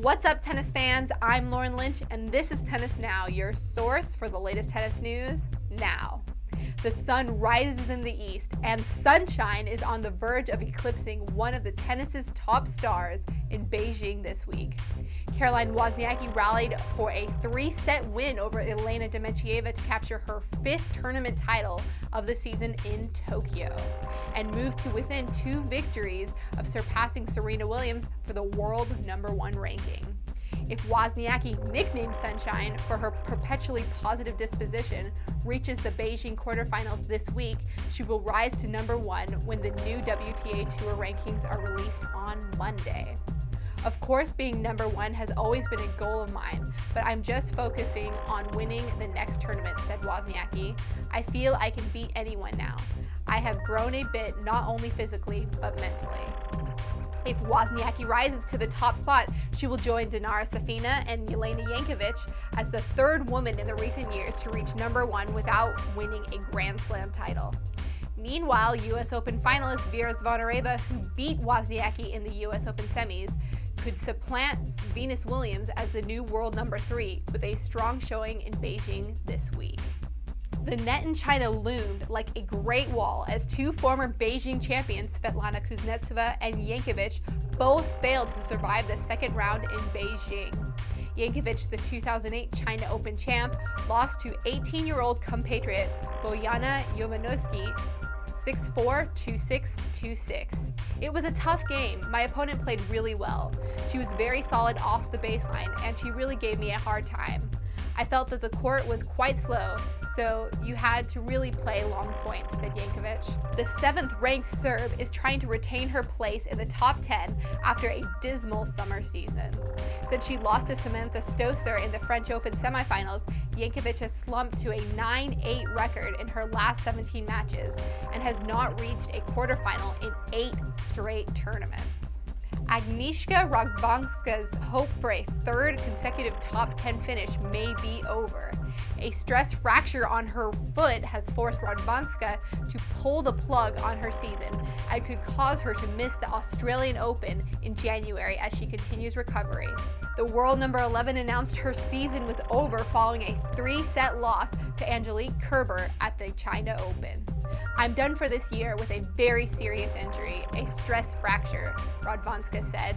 What's up, tennis fans? I'm Lauren Lynch, and this is Tennis Now, your source for the latest tennis news now. The sun rises in the east, and sunshine is on the verge of eclipsing one of the tennis's top stars in Beijing this week. Caroline Wozniacki rallied for a 3-set win over Elena Dementieva to capture her 5th tournament title of the season in Tokyo, and moved to within 2 victories of surpassing Serena Williams for the world #1 ranking. If Wozniacki, nicknamed Sunshine for her perpetually positive disposition, reaches the Beijing quarterfinals this week, she will rise to #1 when the new WTA Tour rankings are released on Monday. Of course, being #1 has always been a goal of mine, but I'm just focusing on winning the next tournament, said Wozniacki. I feel I can beat anyone now. I have grown a bit, not only physically, but mentally. If Wozniacki rises to the top spot, she will join Dinara Safina and Jelena Jankovic as the 3rd woman in the recent years to reach #1 without winning a Grand Slam title. Meanwhile, US Open finalist Vera Zvonareva, who beat Wozniacki in the US Open semis, could supplant Venus Williams as the new world #3 with a strong showing in Beijing this week. The net in China loomed like a great wall as 2 former Beijing champions, Svetlana Kuznetsova and Jankovic, both failed to survive the second round in Beijing. Jankovic, the 2008 China Open champ, lost to 18-year-old compatriot Bojana Jovanovski 6-4, 2-6, 2-6. It was a tough game. My opponent played really well. She was very solid off the baseline, and she really gave me a hard time. I felt that the court was quite slow, so you had to really play long points, said Jankovic. The 7th-ranked Serb is trying to retain her place in the top 10 after a dismal summer season. Since she lost to Samantha Stosur in the French Open semifinals, Jankovic has slumped to a 9-8 record in her last 17 matches and has not reached a quarterfinal in 8 straight tournaments. Agnieszka Radwanska's hope for a 3rd consecutive top 10 finish may be over. A stress fracture on her foot has forced Radwanska to pull the plug on her season and could cause her to miss the Australian Open in January as she continues recovery. The world #11 announced her season was over following a 3-set loss to Angelique Kerber at the China Open. I'm done for this year with a very serious injury, a stress fracture, Radwanska said.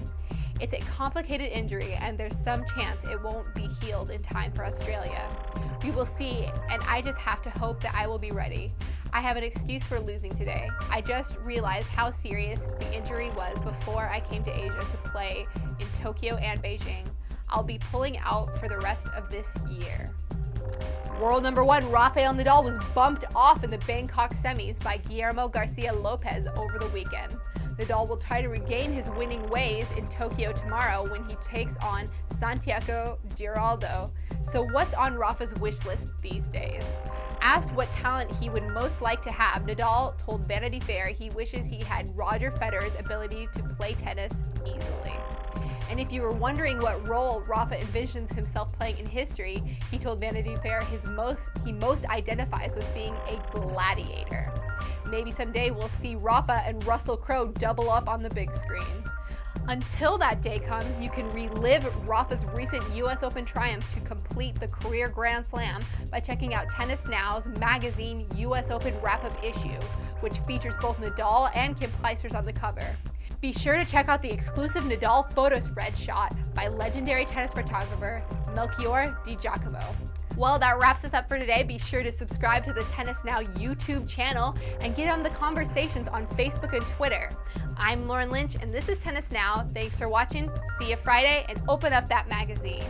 It's a complicated injury and there's some chance it won't be healed in time for Australia. We will see, and I just have to hope that I will be ready. I have an excuse for losing today. I just realized how serious the injury was before I came to Asia to play in Tokyo and Beijing. I'll be pulling out for the rest of this year. World #1 Rafael Nadal was bumped off in the Bangkok semis by Guillermo Garcia Lopez over the weekend. Nadal will try to regain his winning ways in Tokyo tomorrow when he takes on Santiago Giraldo. So what's on Rafa's wish list these days? Asked what talent he would most like to have, Nadal told Vanity Fair he wishes he had Roger Federer's ability to play tennis easily. And if you were wondering what role Rafa envisions himself playing in history, he told Vanity Fair he most identifies with being a gladiator. Maybe someday we'll see Rafa and Russell Crowe double up on the big screen. Until that day comes, you can relive Rafa's recent US Open triumph to complete the career Grand Slam by checking out Tennis Now's magazine US Open wrap-up issue, which features both Nadal and Kim Clijsters on the cover. Be sure to check out the exclusive Nadal photo spread shot by legendary tennis photographer Melchior Di Giacomo. Well, that wraps us up for today. Be sure to subscribe to the Tennis Now YouTube channel and get on the conversations on Facebook and Twitter. I'm Lauren Lynch, and this is Tennis Now. Thanks for watching. See you Friday, and open up that magazine.